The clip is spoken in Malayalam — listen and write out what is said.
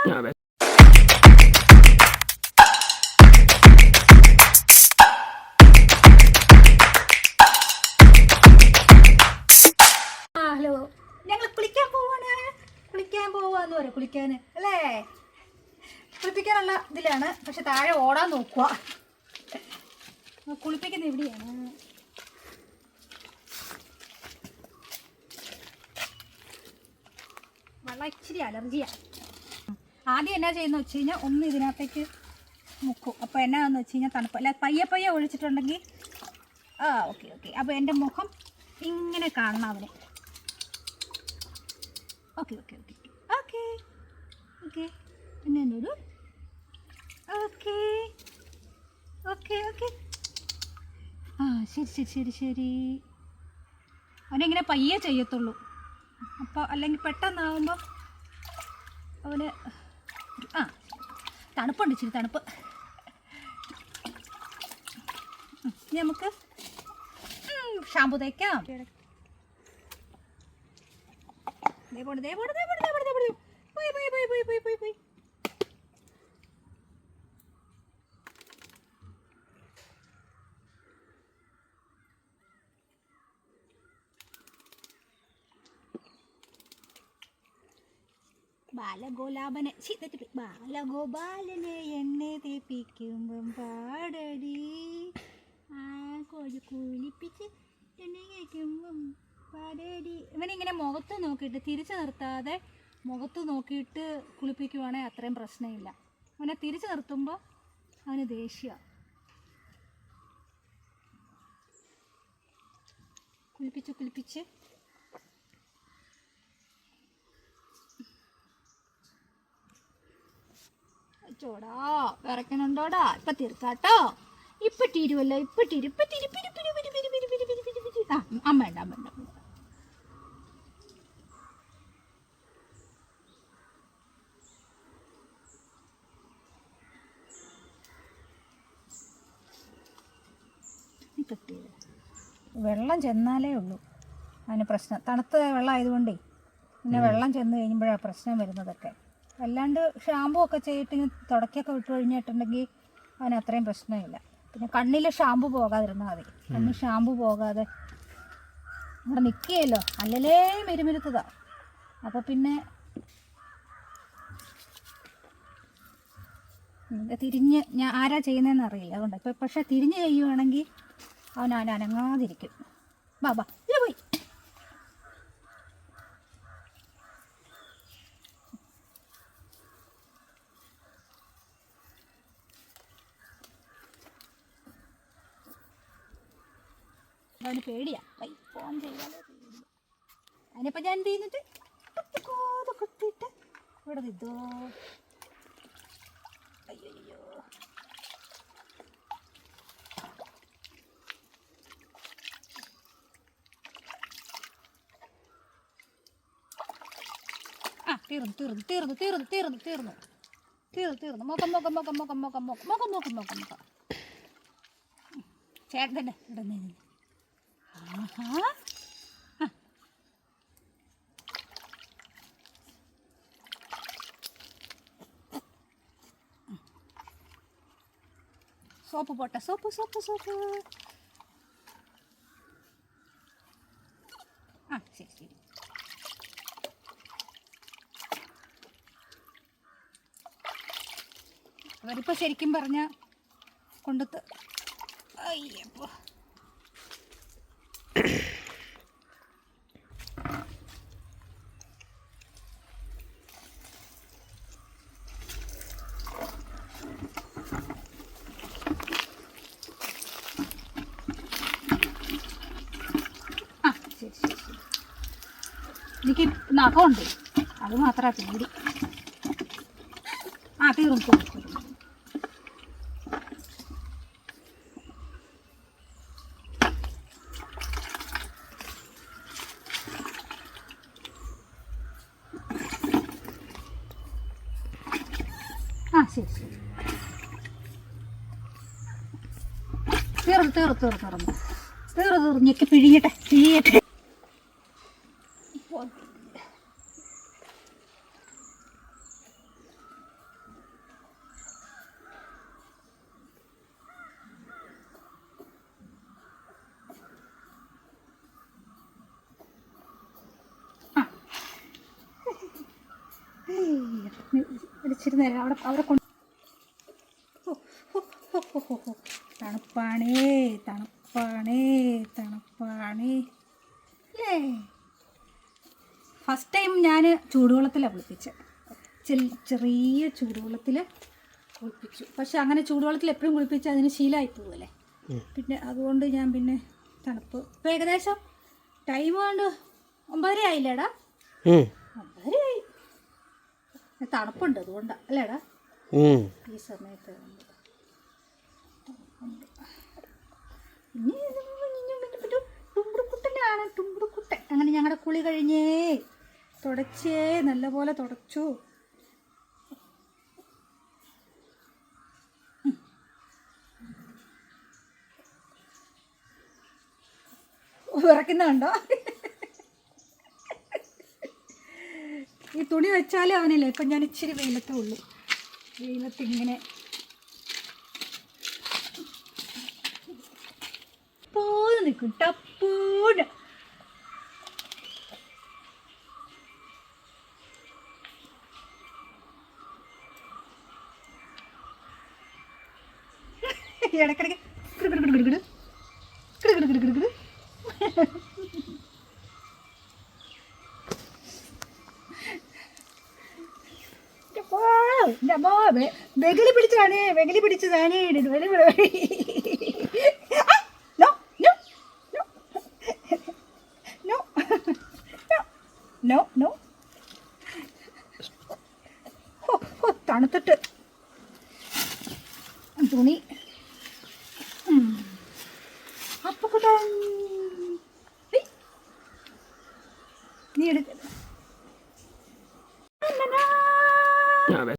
ഹലോ, ഞങ്ങൾ കുളിക്കാൻ പോവാന്ന് പറയാം. കുളിക്കാൻ അല്ലേ, കുളിപ്പിക്കാനുള്ള ഇതിലാണ്. പക്ഷെ താഴെ ഓടാൻ നോക്കുക. കുളിപ്പിക്കുന്നത് എവിടെയാണ്? വെള്ളം ഇച്ചിരി അലർജിയാണ്. ആദ്യം എന്നാ ചെയ്യുന്ന വെച്ച് കഴിഞ്ഞാൽ ഒന്ന് ഇതിനകത്തേക്ക് മുക്കും. അപ്പോൾ എന്നാന്ന് വെച്ച് കഴിഞ്ഞാൽ തണുപ്പ് അല്ല, പയ്യെ ഒഴിച്ചിട്ടുണ്ടെങ്കിൽ ഓക്കെ. അപ്പോൾ എൻ്റെ മുഖം ഇങ്ങനെ കാണണം അവനെ. ഓക്കെ പിന്നെ എന്നോട് ഓക്കെ. ശരി. അവനെങ്ങനെ പയ്യെ ചെയ്യത്തുള്ളൂ. അപ്പോൾ അല്ലെങ്കിൽ പെട്ടെന്നാകുമ്പോൾ അവന് തണുപ്പുണ്ട്, ഇച്ചിരി തണുപ്പ്. ഇനി നമുക്ക് ഷാമ്പു തേക്കാം. പോയി. ബാലഗോപാലനെ എണ്ണ തേപ്പിക്കുമ്പം പാടടി കുളിപ്പിച്ച് എണ്ണ കേൾക്കുമ്പം പാടടി. ഇവനിങ്ങനെ മുഖത്ത് നോക്കിയിട്ട് തിരിച്ചു നിർത്താതെ മുഖത്ത് നോക്കിയിട്ട് കുളിപ്പിക്കുവാണെങ്കിൽ അത്രയും പ്രശ്നമില്ല. അവനെ തിരിച്ചു നിർത്തുമ്പോൾ അവന് ദേഷ്യമാണ്. കുളിപ്പിച്ച് ചോടാ വിറക്കണുണ്ടോടാ? ഇപ്പം തീർക്കാട്ടോ. ഇപ്പം തീരുവല്ലോ. അമ്മ വെള്ളം ചെന്നാലേ ഉള്ളൂ അതിന് പ്രശ്നം. തണുത്ത വെള്ളം ആയതുകൊണ്ടേ പിന്നെ വെള്ളം ചെന്ന് കഴിയുമ്പോഴാണ് പ്രശ്നം വരുന്നതൊക്കെ. അല്ലാണ്ട് ഷാമ്പു ഒക്കെ ചെയ്തിട്ട് തുടക്കൊക്കെ വിട്ട് കഴിഞ്ഞിട്ടുണ്ടെങ്കിൽ അവന് അത്രയും പ്രശ്നമില്ല. പിന്നെ കണ്ണിൽ ഷാമ്പു പോകാതിരുന്നാൽ മതി. കണ്ണിൽ ഷാമ്പു പോകാതെ ഇവിടെ നിൽക്കുകയല്ലോ, അല്ലലേ മെരുമെരുത്തതാ. അപ്പോൾ പിന്നെ തിരിഞ്ഞ് ഞാൻ ആരാ ചെയ്യുന്നതെന്ന് അറിയില്ല. അതുകൊണ്ട് ഇപ്പം പക്ഷെ തിരിഞ്ഞ് ചെയ്യുവാണെങ്കിൽ അവൻ അനങ്ങാതിരിക്കും. ബാ ഇത് പോയി. അവന് പേടിയാ. ഫോൺ ചെയ്യാലോ. അതിനിപ്പോൾ ഞാൻ എന്ത് ചെയ്യുന്നിട്ട് കുത്തിയിട്ട് ഇവിടെ നിന്നോ. അയ്യോ തീർന്നു. മുഖം ചേട്ടൻ തന്നെ ഇടുന്നേ. സോപ്പ് പോട്ടെ. സോപ്പ് ശരി. അവരിപ്പോൾ ശരിക്കും പറഞ്ഞാൽ കൊണ്ടുത്ത് അയ്യപ്പോ ശരി. എനിക്ക് നഖമുണ്ട്, അത് മാത്രമാണ് പേടി. തീർന്നു. ശരി. തീർന്നു. ഞെക്കി പിഴിയട്ടെ. ഇച്ചിരി നേരം അവിടെ കൊണ്ട് തണുപ്പാണേ തണുപ്പാണേ തണുപ്പാണേ അല്ലേ. ഫസ്റ്റ് ടൈം ഞാൻ ചൂടുവെള്ളത്തിലാണ് കുളിപ്പിച്ചത്. ചെറിയ ചൂടുവെള്ളത്തിൽ കുളിപ്പിച്ചു. പക്ഷെ അങ്ങനെ ചൂടുവെള്ളത്തിൽ എപ്പോഴും കുളിപ്പിച്ചാൽ അതിന് ശീലമായി പോവുമല്ലേ. പിന്നെ അതുകൊണ്ട് ഞാൻ പിന്നെ തണുപ്പ് ഇപ്പം ഏകദേശം ടൈം കൊണ്ട് 9:30 ആയില്ലേടാ. 9:30 ആയി. തണുപ്പുണ്ട് അതുകൊണ്ടാണ് അല്ലേടാ ഈ സമയത്ത്. ടുമ്പുടുക്കുട്ടനാണ് ടുമ്പുടുക്കുട്ടൻ. അങ്ങനെ ഞങ്ങളുടെ കുളി കഴിഞ്ഞേ തുടച്ചേ നല്ലപോലെ തുടച്ചു. വിറയ്ക്കുന്നുണ്ടോ? ഈ തുണി വെച്ചാലും അവനില്ല. ഇപ്പം ഞാൻ ഇച്ചിരി വെയിലത്തേ ഉള്ളൂ. വെയിലത്തിങ്ങനെ പോയി നിൽക്കും ടപ്പൂന്. ഇടയ്ക്കിടയ്ക്ക് കിടുകിടുകിടുകിടുകിട് കിടുകിടുകിടുകിടുകിട്. വെകിലി പിടിച്ചതാണേ വെകിലി പിടിച്ചതാണേ. നോ നോ തണുത്തിട്ട് തുണി അപ്പൊ നീ എടുക്ക.